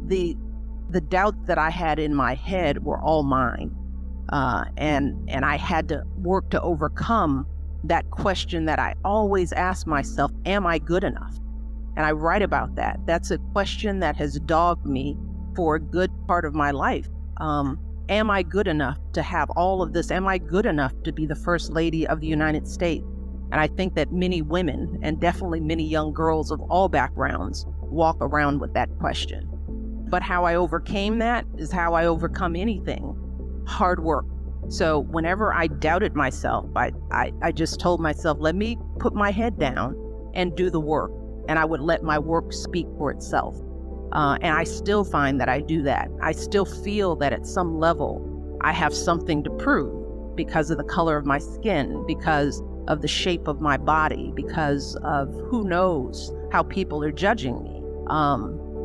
the doubts that I had in my head were all mine. And I had to work to overcome that question that I always ask myself, am I good enough? And I write about that. That's a question that has dogged me for a good part of my life. Am I good enough to have all of this? Am I good enough to be the First Lady of the United States? And I think that many women, and definitely many young girls of all backgrounds, walk around with that question. But how I overcame that is how I overcome anything: hard work. So whenever I doubted myself, I just told myself, let me put my head down and do the work. And I would let my work speak for itself. And I still find that I do that. I still feel that at some level, I have something to prove because of the color of my skin, because of the shape of my body, because of who knows how people are judging me.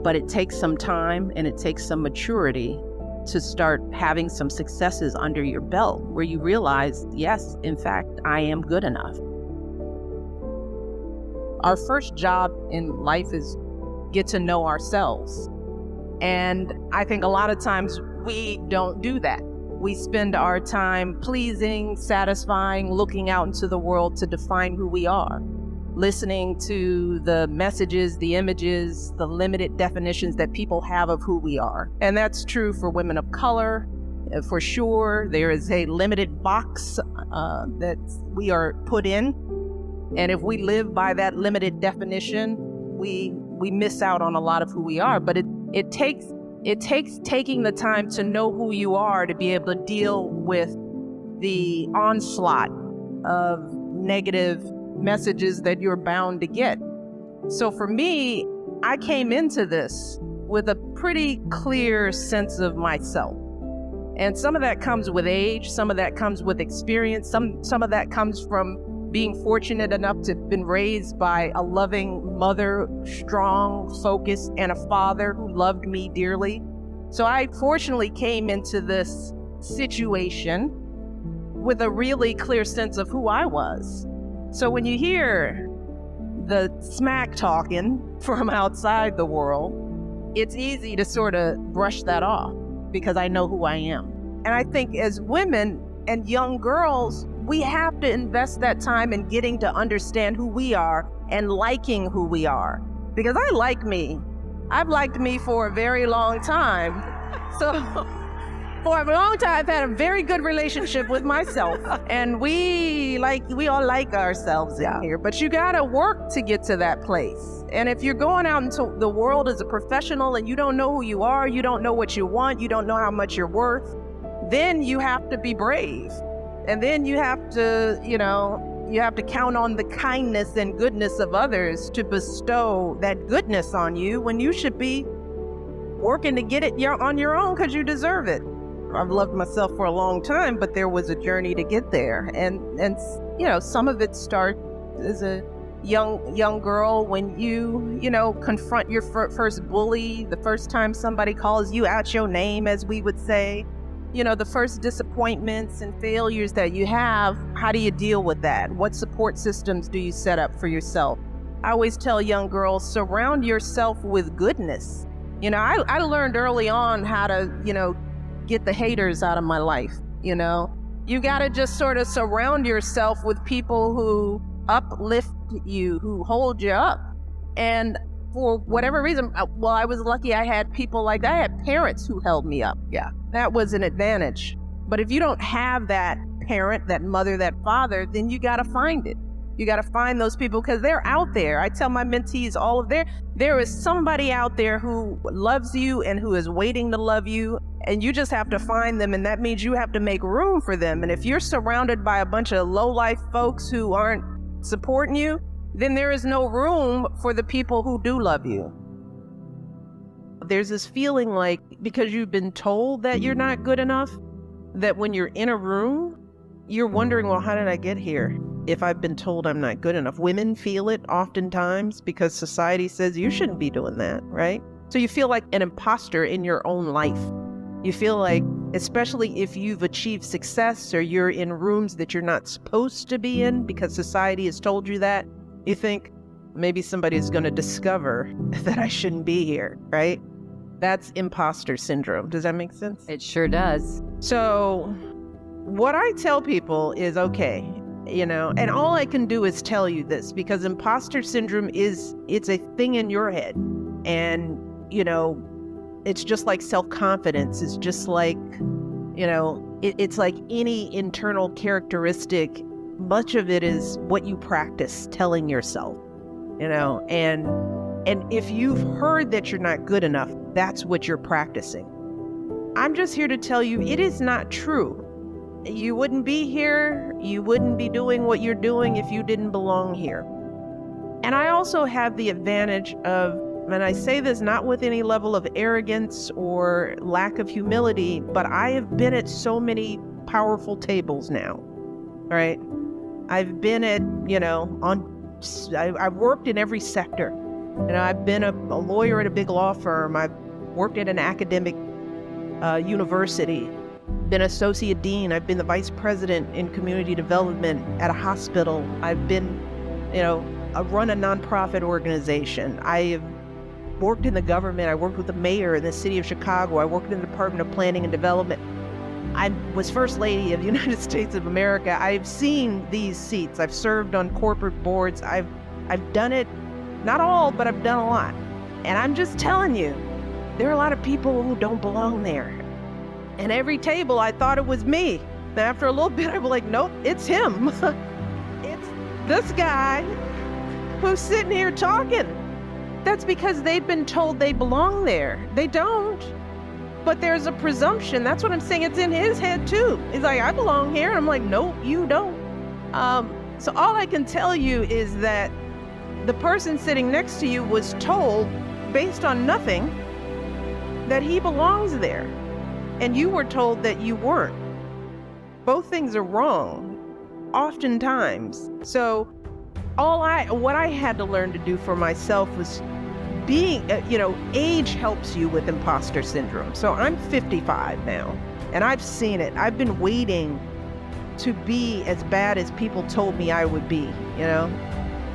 But it takes some time and it takes some maturity to start having some successes under your belt where you realize, yes, in fact, I am good enough. Our first job in life is get to know ourselves. And I think a lot of times we don't do that. We spend our time pleasing, satisfying, looking out into the world to define who we are, listening to the messages, the images, the limited definitions that people have of who we are. And that's true for women of color, for sure. There is a limited box that we are put in. And if we live by that limited definition, we miss out on a lot of who we are. But it takes taking the time to know who you are to be able to deal with the onslaught of negative messages that you're bound to get. So for me, I came into this with a pretty clear sense of myself. And some of that comes with age, some of that comes with experience, some of that comes from being fortunate enough to have been raised by a loving mother, strong, focused, and a father who loved me dearly. So I fortunately came into this situation with a really clear sense of who I was. So when you hear the smack talking from outside the world, it's easy to sort of brush that off because I know who I am. And I think as women and young girls, we have to invest that time in getting to understand who we are and liking who we are. Because I like me. I've liked me for a very long time. So for a long time, I've had a very good relationship with myself. And we all like ourselves in here. But you gotta work to get to that place. And if you're going out into the world as a professional and you don't know who you are, you don't know what you want, you don't know how much you're worth, then you have to be brave. And then you have to, you have to count on the kindness and goodness of others to bestow that goodness on you when you should be working to get it on your own because you deserve it. I've loved myself for a long time, but there was a journey to get there. And some of it starts as a young girl when you confront your first bully, the first time somebody calls you out your name, as we would say. The first disappointments and failures that you have, how do you deal with that? What support systems do you set up for yourself? I always tell young girls, surround yourself with goodness. I learned early on how to, get the haters out of my life. You got to just sort of surround yourself with people who uplift you, who hold you up. And for whatever reason, I was lucky I had people like that. I had parents who held me up. Yeah, that was an advantage. But if you don't have that parent, that mother, that father, then you got to find it. You got to find those people because they're out there. I tell my mentees there is somebody out there who loves you and who is waiting to love you. And you just have to find them. And that means you have to make room for them. And if you're surrounded by a bunch of low-life folks who aren't supporting you, then there is no room for the people who do love you. There's this feeling like because you've been told that you're not good enough, that when you're in a room, you're wondering, well, how did I get here if I've been told I'm not good enough? Women feel it oftentimes because society says you shouldn't be doing that, right? So you feel like an imposter in your own life. You feel like, especially if you've achieved success or you're in rooms that you're not supposed to be in because society has told you that, you think maybe somebody's going to discover that I shouldn't be here, right? That's imposter syndrome. Does that make sense? It sure does. So what I tell people is, okay, and all I can do is tell you this, because imposter syndrome it's a thing in your head. And, it's just like self-confidence. It's just like, it's like any internal characteristic. Much of it is what you practice telling yourself, and if you've heard that you're not good enough, that's what you're practicing. I'm just here to tell you it is not true. You wouldn't be here. You wouldn't be doing what you're doing if you didn't belong here. And I also have the advantage of, and I say this not with any level of arrogance or lack of humility, but I have been at so many powerful tables now, right? I've been at, I've worked in every sector. I've been a lawyer at a big law firm. I've worked at an academic university, been associate dean. I've been the vice president in community development at a hospital. I've been, I run a nonprofit organization. I have worked in the government. I worked with the mayor in the city of Chicago. I worked in the Department of Planning and Development. I was First Lady of the United States of America. I've seen these seats. I've served on corporate boards. I've done it, not all, but I've done a lot. And I'm just telling you, there are a lot of people who don't belong there. And every table, I thought it was me. And after a little bit, I was like, nope, it's him. It's this guy who's sitting here talking. That's because they've been told they belong there. They don't. But there's a presumption. That's what I'm saying. It's in his head too. He's like, I belong here. And I'm like, no, you don't. So all I can tell you is that the person sitting next to you was told, based on nothing, that he belongs there. And you were told that you weren't. Both things are wrong, oftentimes. So what I had to learn to do for myself was being, age helps you with imposter syndrome. So I'm 55 now, and I've seen it. I've been waiting to be as bad as people told me I would be,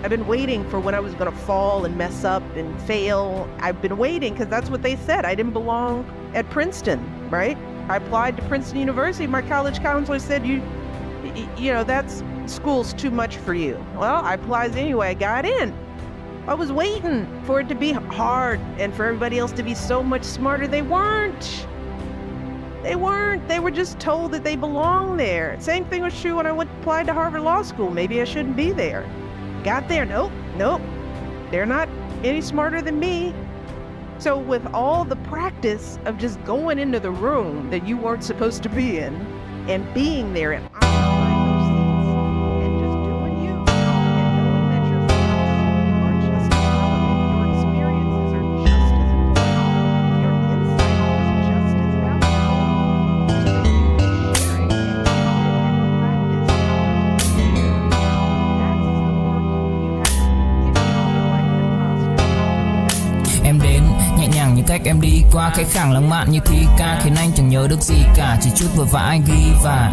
I've been waiting for when I was going to fall and mess up and fail. I've been waiting because that's what they said. I didn't belong at Princeton, right? I applied to Princeton University. My college counselor said, that's school's too much for you. Well, I applied anyway. I got in. I was waiting for it to be hard and for everybody else to be so much smarter. They weren't. They were just told that they belong there. Same thing was true when I applied to Harvard Law School. Maybe I shouldn't be there. Got there. Nope. They're not any smarter than me. So with all the practice of just going into the room that you weren't supposed to be in and being there and occupying those seats and just doing you and knowing that your thoughts are just as relevant, your experiences are just as important, your insight is just as valuable. So that you can share it and practice. That's the work you have to do if you feel like an imposter. Em đến nhẹ nhàng như cách em đi qua cái khảng lãng mạn như thi ca, khiến anh chẳng nhớ được gì cả, chỉ chút vội vã anh ghi và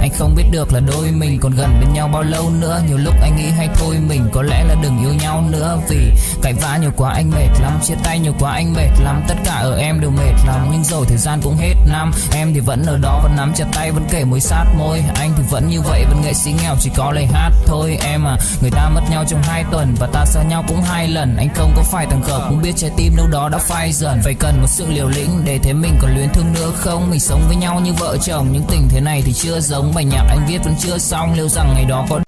anh không biết được là đôi mình còn gần bên nhau bao lâu nữa. Nhiều lúc anh nghĩ hay thôi mình có lẽ là đừng yêu nhau nữa, vì cãi vã nhiều quá anh mệt lắm, chia tay nhiều quá anh mệt lắm, tất cả ở em đều mệt lắm. Nhưng rồi thời gian cũng hết năm, em thì vẫn ở đó, vẫn nắm chặt tay, vẫn kể môi sát môi. Anh thì vẫn như vậy, vẫn nghệ sĩ nghèo chỉ có lời hát thôi. Em à, người ta mất nhau trong 2 tuần và ta xa nhau cũng 2 lần. Anh không có phải thằng cờ cũng biết trái tim đâu đó đã phai dần. Phải cần một sự liều lĩnh để thấy mình còn luyến thương nữa không. Mình sống với nhau như vợ chồng, những tình thế này thì chưa giống. Bài nhạc anh viết vẫn chưa xong, liệu rằng ngày đó có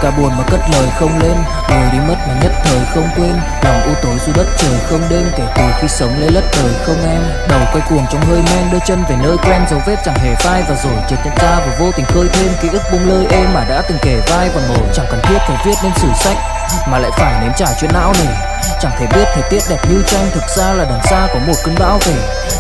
cả buồn mà cất lời không lên, người đi mất mà nhất thời không quên. Lòng u tối dù đất trời không đêm, kể từ khi sống lấy lất đời không em. Đầu quay cuồng trong hơi men, đưa chân về nơi quen, dấu vết chẳng hề phai. Và rồi chợt nhận ra và vô tình khơi thêm ký ức bung lơi em mà đã từng kể vai và ngồi. Chẳng cần thiết phải viết nên sử sách, mà lại phải nếm trải chuyện não nề. Chẳng thể biết thời tiết đẹp như tranh, thực ra là đằng xa có một cơn bão về.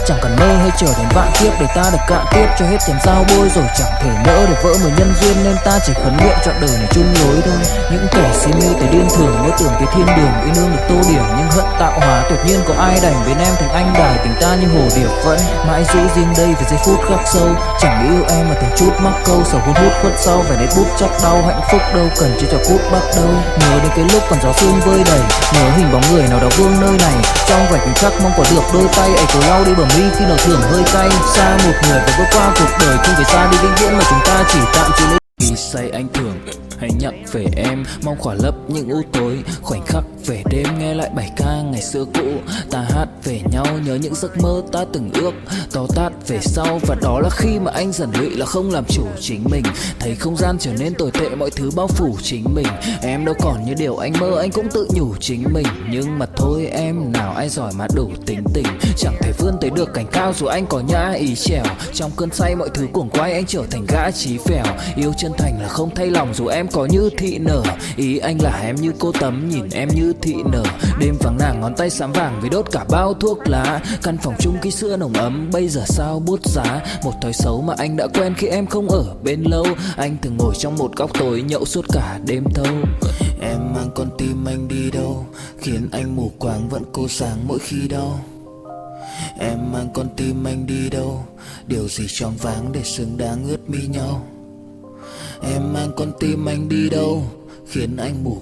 Chẳng cần mơ hay chờ đến vạn kiếp để ta được cạn tiếp cho hết tiền giao bôi, rồi chẳng thể nỡ để vỡ mười nhân duyên, nên ta chỉ khấn nguyện chọn đời này chung lối thôi. Những kẻ si mê tới điên thường mơ tưởng cái thiên đường yêu nương được tô điểm, nhưng hận tạo hóa tuyệt nhiên có ai đành biến em thành anh đài, tình ta như hồ điệp vẫn mãi giữ riêng đây về giây phút khắc sâu. Chẳng yêu em mà từng chút mắc câu, sầu hút hút khuất sau phải đến bút chắc đau, hạnh phúc đâu cần chỉ cho phút bắt đầu. Nhớ đến cái lúc còn gió sương vơi đầy, nhớ hình bóng người nào đó vương nơi này, trong vài khoảnh khắc mong có được đôi tay ấy cố lau đi bờ mi khi nào thưởng hơi cay. Xa một người và bước qua cuộc đời, không phải xa đi vĩnh viễn mà chúng ta chỉ tạm chịu lấy. Khi say anh thường hãy nhắc về em, mong khỏa lấp những u tối khoảnh khắc về đêm, nghe lại bài ca ngày xưa cũ ta hát về nhau, nhớ những giấc mơ ta từng ước to tát về sau. Và đó là khi mà anh dần lụy là không làm chủ chính mình, thấy không gian trở nên tồi tệ, mọi thứ bao phủ chính mình. Em đâu còn như điều anh mơ, anh cũng tự nhủ chính mình, nhưng mà thôi em, nào ai giỏi mà đủ tính tình, chẳng thể vươn tới được cảnh cao dù anh có nhã ý trèo. Trong cơn say mọi thứ cuồng quay, anh trở thành gã chí phèo, yêu chân thành là không thay lòng dù em có như thị nở. Ý anh là em như cô tấm, nhìn em như thị nở. Đêm vắng nàng ngón tay xám vàng vì đốt cả bao thuốc lá, căn phòng chung khi xưa nồng ấm bây giờ sao bút giá. Một thói xấu mà anh đã quen khi em không ở bên lâu, anh thường ngồi trong một góc tối nhậu suốt cả đêm thâu. Em mang con tim anh đi đâu, khiến anh mù quáng vẫn cố sáng mỗi khi đau. Em mang con tim anh đi đâu, điều gì choáng váng để xứng đáng ướt mi nhau. Em mang con tim anh đi đâu, khiến anh mù